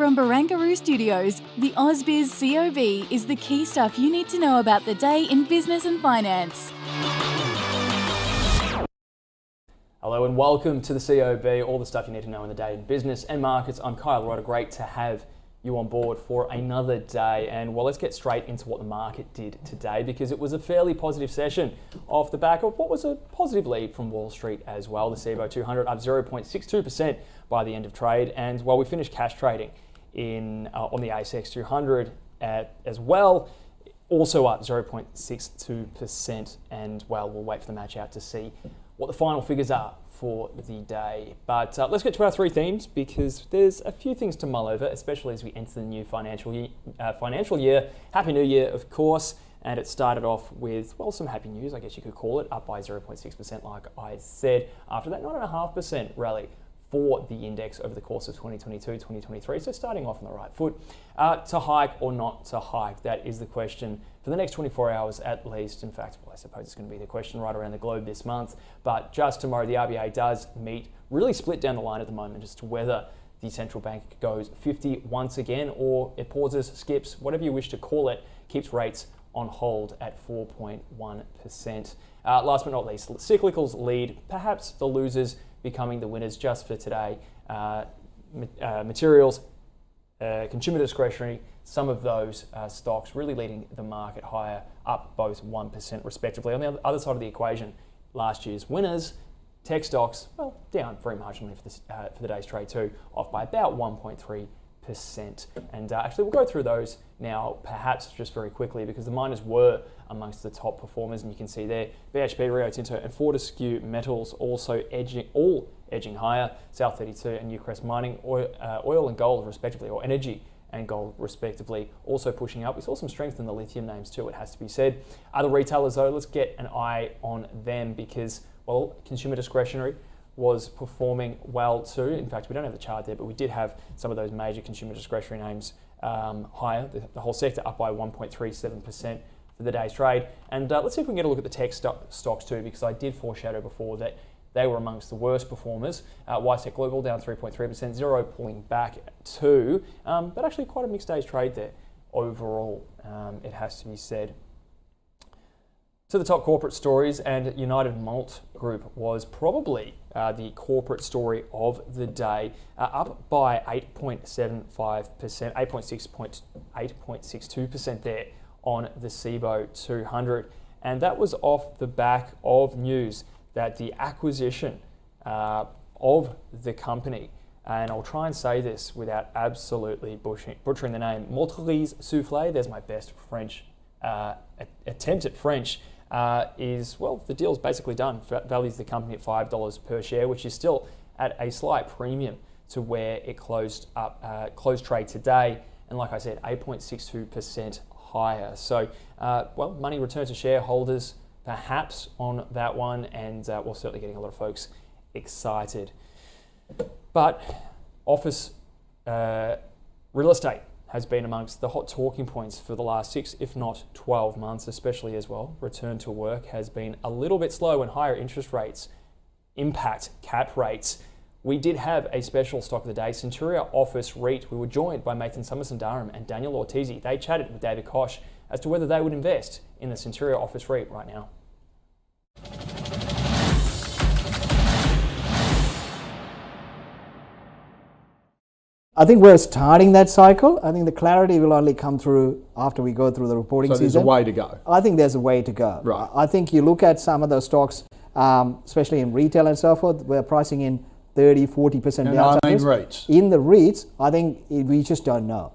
From Barangaroo Studios, the AusBiz COB is the key stuff you need to know about the day in business and finance. Hello and welcome to the COB, all the stuff you need to know in the day in business and markets. I'm Kyle Ryder, great to have you on board for another day. And well, let's get straight into what the market did today, because it was a fairly positive session off the back of what was a positive lead from Wall Street as well. The COB 200 up 0.62% by the end of trade. And while we finished cash trading on the ASX 200 as well, also up 0.62%. And well, we'll wait for the match out to see what the final figures are for the day. But let's get to our three themes, because there's a few things to mull over, especially as we enter the new financial year. Happy New Year, of course. And it started off with, well, some happy news, I guess you could call it, up by 0.6%, like I said. After that 9.5% rally for the index over the course of 2022-2023. So starting off on the right foot. To hike or not to hike, that is the question for the next 24 hours at least. In fact, well, I suppose it's going to be the question right around the globe this month. But just tomorrow, the RBA does meet, really split down the line at the moment as to whether the central bank goes 50 once again, or it pauses, skips, whatever you wish to call it, keeps rates on hold at 4.1%. Last but not least, Cyclicals lead, perhaps the losers becoming the winners just for today. Materials, consumer discretionary, some of those stocks really leading the market higher, up both 1% respectively. On the other side of the equation, last year's winners, tech stocks, well, down very marginally for the day's trade too, off by about 1.3%. And actually, we'll go through those now, perhaps just very quickly, because the miners were amongst the top performers, and you can see there, BHP, Rio Tinto, and Fortescue Metals also edging higher. South 32 and Newcrest Mining, oil and gold respectively, or energy and gold respectively, also pushing up. We saw some strength in the lithium names too, it has to be said. Other retailers though, let's get an eye on them, because, well, consumer discretionary was performing well too. In fact, we don't have the chart there, but we did have some of those major consumer discretionary names higher. The whole sector up by 1.37% for the day's trade. And let's see if we can get a look at the tech stocks too, because I did foreshadow before that they were amongst the worst performers. Wisetech Global down 3.3%, Xero pulling back too, but actually quite a mixed day's trade there overall, it has to be said. To the top corporate stories, and United Malt Group was probably the corporate story of the day, up by 8.75%, 8.62% there on the COB 200. And that was off the back of news that the acquisition of the company, and I'll try and say this without absolutely butchering the name, Malteries Soufflet, there's my best French attempt at French, is, well, the deal's basically done. Values the company at $5 per share, which is still at a slight premium to where it closed trade today. And like I said, 8.62% higher. So, well, money returned to shareholders perhaps on that one, and we're certainly getting a lot of folks excited. But office real estate has been amongst the hot talking points for the last 6, if not 12 months, especially as well. Return to work has been a little bit slow, and higher interest rates impact cap rates. We did have a special stock of the day, Centuria Office REIT. We were joined by Nathan Summerson-Durham and Daniel Ortizi. They chatted with David Koch as to whether they would invest in the Centuria Office REIT right now. I think we're starting that cycle. I think the clarity will only come through after we go through the reporting season. So there's a way to go. I think there's a way to go. Right. I think you look at some of those stocks, especially in retail and so forth, we're pricing in 30, 40% down. I mean REITs. In the REITs, I think we just don't know.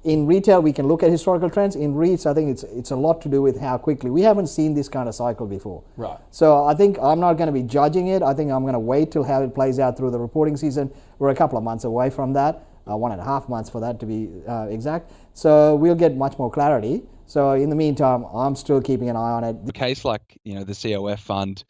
In retail, we can look at historical trends. In REITs, I think it's a lot to do with how quickly. We haven't seen this kind of cycle before. Right. So I think I'm not going to be judging it. I think I'm going to wait till how it plays out through the reporting season. We're a couple of months away from that, 1.5 months for that to be exact. So we'll get much more clarity. So in the meantime, I'm still keeping an eye on it. The case like, the COF fund,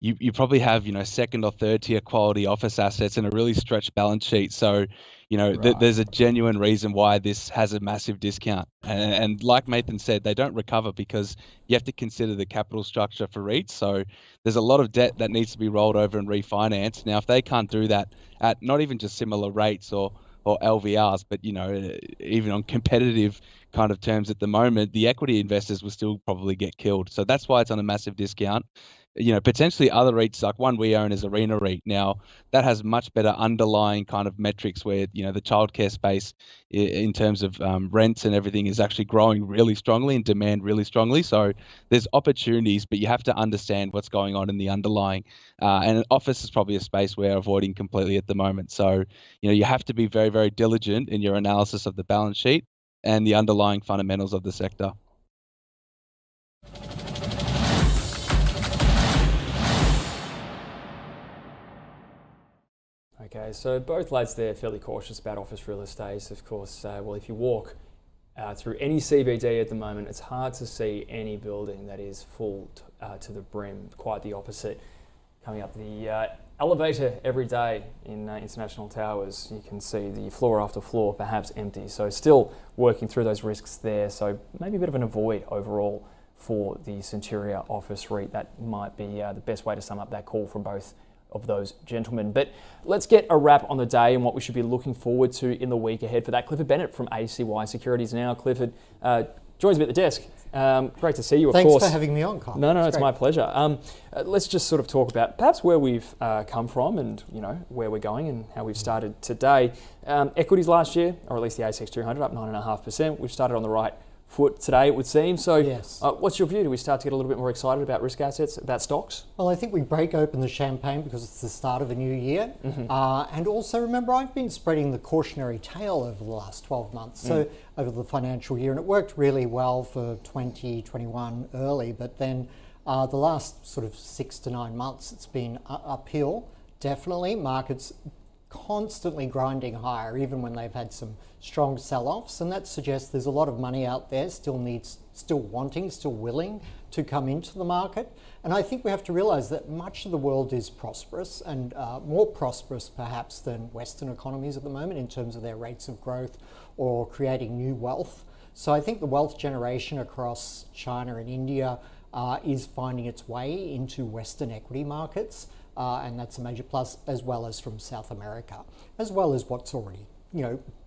you probably have, second or third tier quality office assets and a really stretched balance sheet. So, there's a genuine reason why this has a massive discount. And like Nathan said, they don't recover because you have to consider the capital structure for REITs. So there's a lot of debt that needs to be rolled over and refinanced. Now, if they can't do that at not even just similar rates or or LVRs, but even on competitive kind of terms at the moment, the equity investors will still probably get killed. So that's why it's on a massive discount. Potentially other REITs, like one we own is Arena REIT. Now that has much better underlying kind of metrics where, the childcare space in terms of rents and everything is actually growing really strongly and demand really strongly. So there's opportunities, but you have to understand what's going on in the underlying. And office is probably a space we're avoiding completely at the moment. So, you have to be very, very diligent in your analysis of the balance sheet and the underlying fundamentals of the sector. Okay, so both lads there fairly cautious about office real estate. Of course, if you walk through any CBD at the moment, it's hard to see any building that is full to the brim. Quite the opposite. Coming up the elevator every day in International Towers, you can see the floor after floor perhaps empty. So still working through those risks there. So maybe a bit of an avoid overall for the Centuria Office REIT. That might be the best way to sum up that call from both of those gentlemen. But let's get a wrap on the day and what we should be looking forward to in the week ahead. For that, Clifford Bennett from ACY Securities now. Clifford joins me at the desk. Great to see you, of course. Thanks for having me on, Kyle. No, it's my pleasure. Let's just sort of talk about perhaps where we've come from and where we're going and how we've started today. Equities last year, or at least the ASX 200, up 9.5%. We've started on the right foot today, it would seem. So yes. What's your view? Do we start to get a little bit more excited about risk assets, about stocks? Well, I think we break open the champagne because it's the start of a new year. And also remember, I've been spreading the cautionary tale over the last 12 months, so over the financial year, and it worked really well for 2021 early, but then the last sort of 6 to 9 months, it's been uphill, definitely. Markets constantly grinding higher, even when they've had some strong sell-offs, and that suggests there's a lot of money out there still willing to come into the market. And I think we have to realize that much of the world is prosperous, and more prosperous perhaps than Western economies at the moment in terms of their rates of growth or creating new wealth. So I think the wealth generation across China and India is finding its way into Western equity markets. And that's a major plus, as well as from South America, as well as what's already,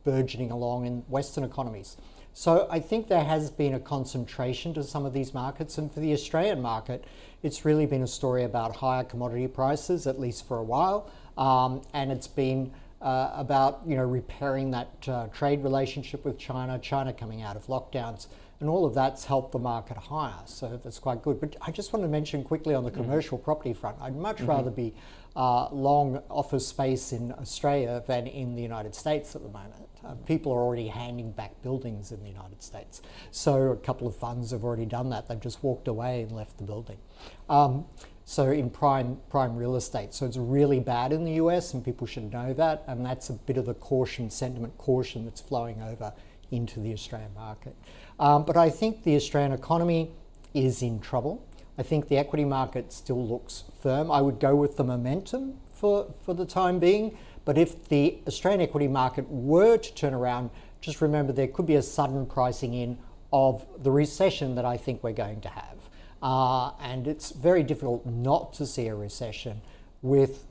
burgeoning along in Western economies. So I think there has been a concentration to some of these markets, and for the Australian market, it's really been a story about higher commodity prices, at least for a while, and it's been about repairing that trade relationship with China coming out of lockdowns. And all of that's helped the market higher, so that's quite good. But I just want to mention quickly on the commercial property front, I'd much rather be long office space in Australia than in the United States at the moment. People are already handing back buildings in the United States. So a couple of funds have already done that. They've just walked away and left the building. So in prime real estate. So it's really bad in the US, and people should know that. And that's a bit of the sentiment caution that's flowing over into the Australian market. But I think the Australian economy is in trouble. I think the equity market still looks firm. I would go with the momentum for the time being. But if the Australian equity market were to turn around, just remember there could be a sudden pricing in of the recession that I think we're going to have. And it's very difficult not to see a recession with,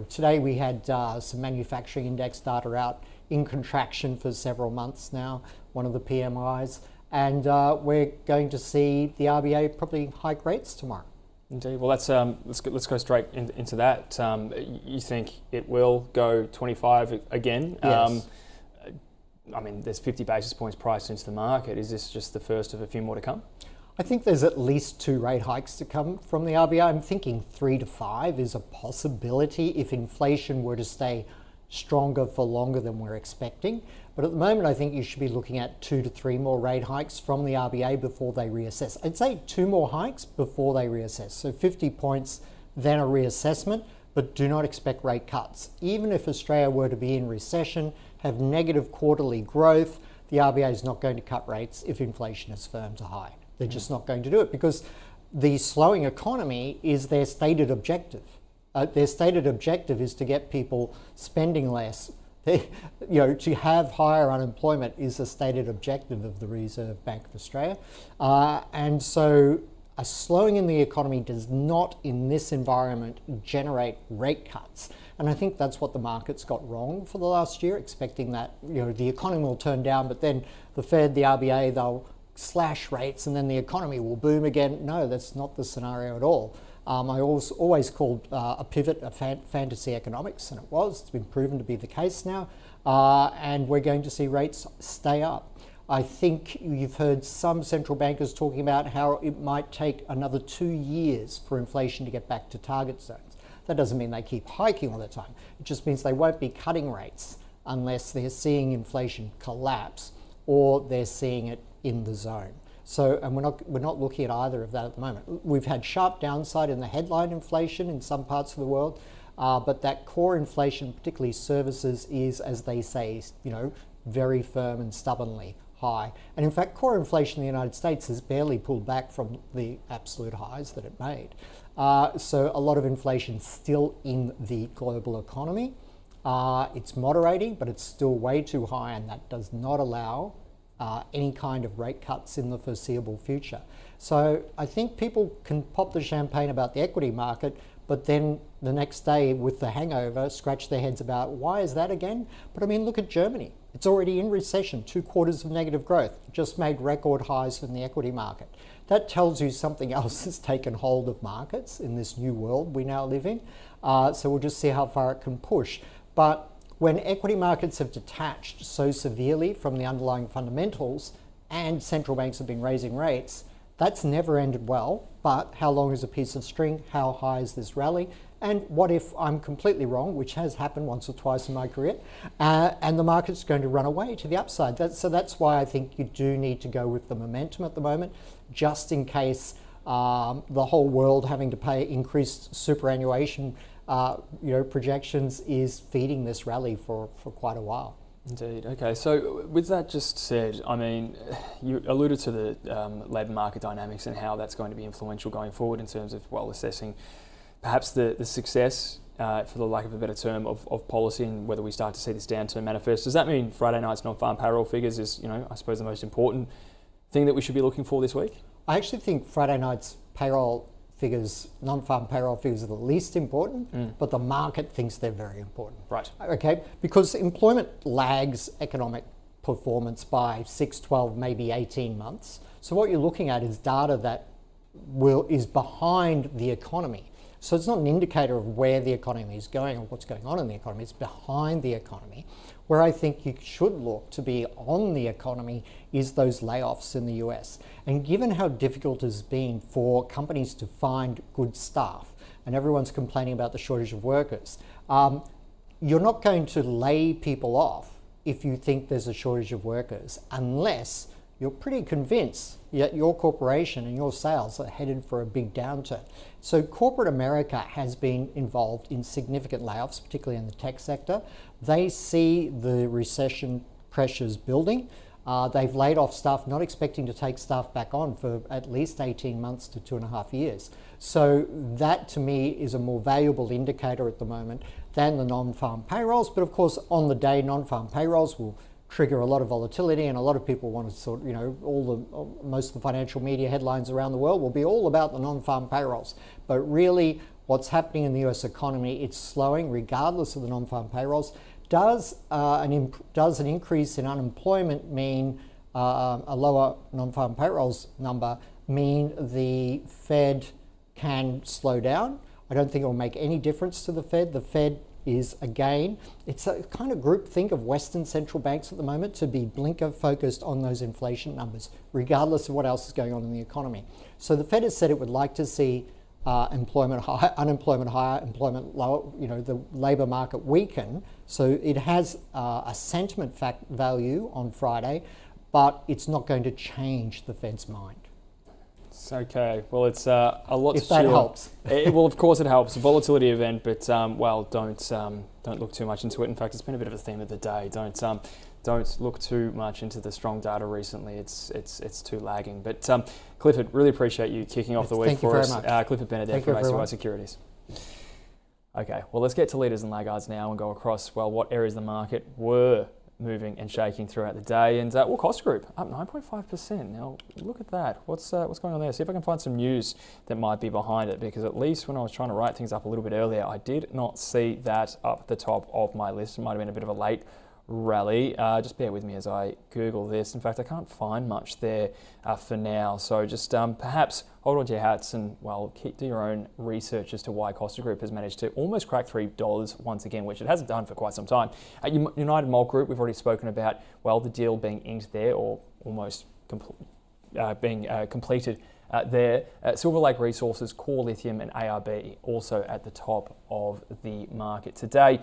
today we had some manufacturing index data out in contraction for several months now, one of the PMIs. And we're going to see the RBA probably hike rates tomorrow. Indeed. Well, let's go straight into that. You think it will go 25 again? Yes. There's 50 basis points priced into the market. Is this just the first of a few more to come? I think there's at least 2 rate hikes to come from the RBA. I'm thinking 3 to 5 is a possibility if inflation were to stay stronger for longer than we're expecting. But at the moment, I think you should be looking at 2 to 3 more rate hikes from the RBA before they reassess. I'd say 2 more hikes before they reassess. So 50 points, then a reassessment, but do not expect rate cuts. Even if Australia were to be in recession, have negative quarterly growth, the RBA is not going to cut rates if inflation is firm to high. They're just not going to do it because the slowing economy is their stated objective. Their stated objective is to get people spending less. To have higher unemployment is a stated objective of the Reserve Bank of Australia. And so a slowing in the economy does not, in this environment, generate rate cuts. And I think that's what the markets got wrong for the last year, expecting that the economy will turn down, but then the Fed, the RBA, they'll slash rates and then the economy will boom again. No, that's not the scenario at all. I always called a pivot a fantasy economics, and it was. It's been proven to be the case now, and we're going to see rates stay up. I think you've heard some central bankers talking about how it might take another 2 years for inflation to get back to target zones. That doesn't mean they keep hiking all the time. It just means they won't be cutting rates unless they're seeing inflation collapse or they're seeing it in the zone. So, and we're not looking at either of that at the moment. We've had sharp downside in the headline inflation in some parts of the world, but that core inflation, particularly services, is, as they say, very firm and stubbornly high. And in fact, core inflation in the United States has barely pulled back from the absolute highs that it made. So a lot of inflation still in the global economy. It's moderating, but it's still way too high, and that does not allow any kind of rate cuts in the foreseeable future. So I think people can pop the champagne about the equity market, but then the next day with the hangover, scratch their heads about why is that again? But I mean, look at Germany. It's already in recession, 2 quarters of negative growth, just made record highs in the equity market. That tells you something else has taken hold of markets in this new world we now live in. So we'll just see how far it can push. But when equity markets have detached so severely from the underlying fundamentals and central banks have been raising rates, that's never ended well. But how long is a piece of string? How high is this rally? And what if I'm completely wrong, which has happened once or twice in my career, and the market's going to run away to the upside? So that's why I think you do need to go with the momentum at the moment, just in case the whole world having to pay increased superannuation projections is feeding this rally for quite a while. Indeed. Okay, so with that just said, I mean, you alluded to the labour market dynamics and how that's going to be influential going forward in terms of, assessing perhaps the success, for the lack of a better term, of policy and whether we start to see this downturn manifest. Does that mean Friday night's non-farm payroll figures is, I suppose the most important thing that we should be looking for this week? I actually think Friday night's payroll figures, non-farm payroll figures, are the least important, but the market thinks they're very important. Right. Okay, because employment lags economic performance by 6, 12, maybe 18 months. So what you're looking at is data that is behind the economy. So it's not an indicator of where the economy is going or what's going on in the economy, it's behind the economy. Where I think you should look to be on the economy is those layoffs in the US. And given how difficult it has been for companies to find good staff, and everyone's complaining about the shortage of workers, you're not going to lay people off if you think there's a shortage of workers, unless you're pretty convinced that your corporation and your sales are headed for a big downturn. So corporate America has been involved in significant layoffs, particularly in the tech sector. They see the recession pressures building. They've laid off staff, not expecting to take staff back on for at least 18 months to 2.5 years. So that to me is a more valuable indicator at the moment than the non-farm payrolls. But of course, on the day, non-farm payrolls will trigger a lot of volatility, and a lot of people want to most of the financial media headlines around the world will be all about the non-farm payrolls. But really, what's happening in the US economy, it's slowing regardless of the non-farm payrolls. Does an increase in unemployment mean a lower non-farm payrolls number mean the Fed can slow down? I don't think it will make any difference to the Fed. The Fed is, again, it's a kind of group think of Western central banks at the moment to be blinker focused on those inflation numbers, regardless of what else is going on in the economy. So the Fed has said it would like to see unemployment higher, employment lower, the labour market weaken. So it has a sentiment value on Friday, but it's not going to change the Fed's mind. It's okay. Well, it's a lot if to that chew helps. Well, of course it helps. A volatility event, but don't look too much into it. In fact, it's been a bit of a theme of the day. Don't look too much into the strong data recently. It's too lagging. But Clifford, really appreciate you kicking off the week for us. Thank you very much. Clifford Benedette from ACY Securities. Okay, well, let's get to leaders and laggards now and go across, what areas of the market were moving and shaking throughout the day. And Costa Group up 9.5%. Now look at that. What's going on there? See if I can find some news that might be behind it, because at least when I was trying to write things up a little bit earlier, I did not see that up the top of my list. It might have been a bit of a late rally. Just bear with me as I Google this. In fact, I can't find much there for now. So just perhaps hold on to your hats and, well, do your own research as to why Costa Group has managed to almost crack $3 once again, which it hasn't done for quite some time. United Malt Group, we've already spoken about, well, the deal being inked there, or almost being completed there. Silver Resources, Core Lithium and ARB also at the top of the market today.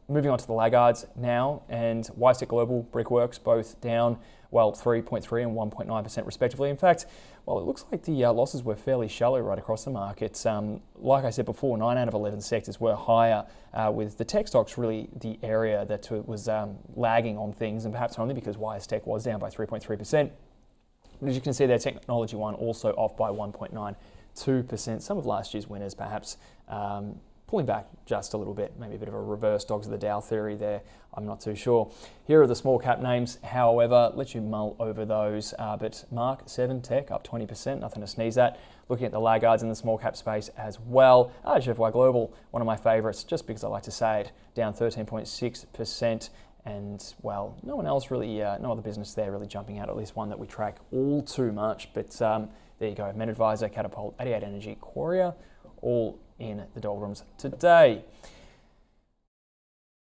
Moving on to the laggards now, and Wisetech Global, Brickworks, both down, well, 3.3 and 1.9% respectively. In fact, well, it looks like the losses were fairly shallow right across the market. Like I said before, 9 out of 11 sectors were higher, with the tech stocks really the area that was lagging on things, and perhaps only because Wisetech was down by 3.3%. But as you can see there, technology one also off by 1.92%. Some of last year's winners perhaps pulling back just a little bit, maybe a bit of a reverse dogs of the Dow theory there, I'm not too sure. Here are the small cap names, however, let you mull over those, but Mark 7 Tech up 20%, nothing to sneeze at. Looking at the laggards in the small cap space as well, GFY Global, one of my favourites, just because I like to say it, down 13.6%. And, well, no one else really, no other business there really jumping out, at least one that we track all too much. But there you go, MedAdvisor, Catapult, 88 Energy, Qoria, all in the doldrums today.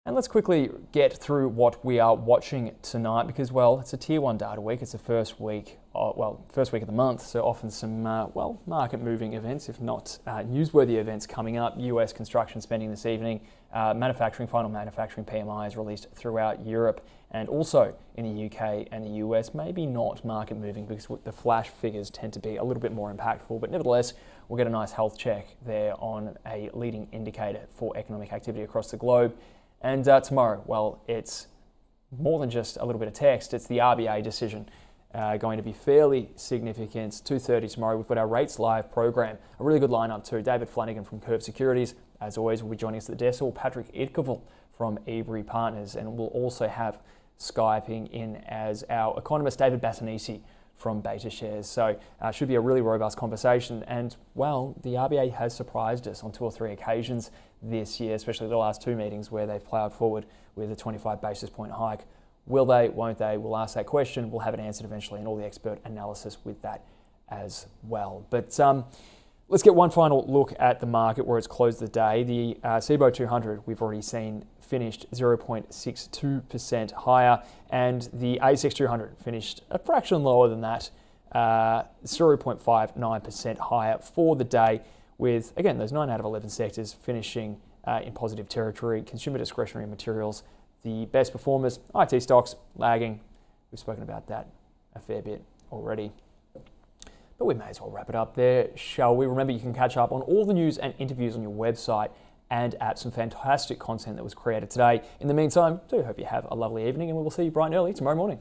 And let's quickly get through what we are watching tonight, because, well, it's a tier 1 data week. It's the first week of the month, so often some, market moving events, if not newsworthy events coming up. US construction spending this evening, final manufacturing PMIs released throughout Europe, and also in the UK and the US. Maybe not market moving, because the flash figures tend to be a little bit more impactful, but nevertheless, we'll get a nice health check there on a leading indicator for economic activity across the globe. And tomorrow, well, it's more than just a little bit of text. It's the RBA decision going to be fairly significant. 2:30 tomorrow, we've got our Rates Live program. A really good lineup too. David Flanagan from Curve Securities, as always, will be joining us at the desk, or Patrick Itkovel from Ebury Partners. And we'll also have Skyping in as our economist, David Bassanisi from Beta Shares. So should be a really robust conversation. And, well, the RBA has surprised us on 2 or 3 occasions this year, especially the last 2 meetings where they've ploughed forward with a 25 basis point hike. Will they, won't they? We'll ask that question. We'll have it answered eventually, and all the expert analysis with that as well. But let's get one final look at the market where it's closed the day. The CBO 200, we've already seen, finished 0.62% higher, and the ASX 200 finished a fraction lower than that, 0.59% higher for the day, with, again, those 9 out of 11 sectors finishing in positive territory. Consumer discretionary materials, the best performers. IT stocks lagging. We've spoken about that a fair bit already. But we may as well wrap it up there, shall we? Remember, you can catch up on all the news and interviews on your website and app. Some fantastic content that was created today. In the meantime, do hope you have a lovely evening, and we will see you bright and early tomorrow morning.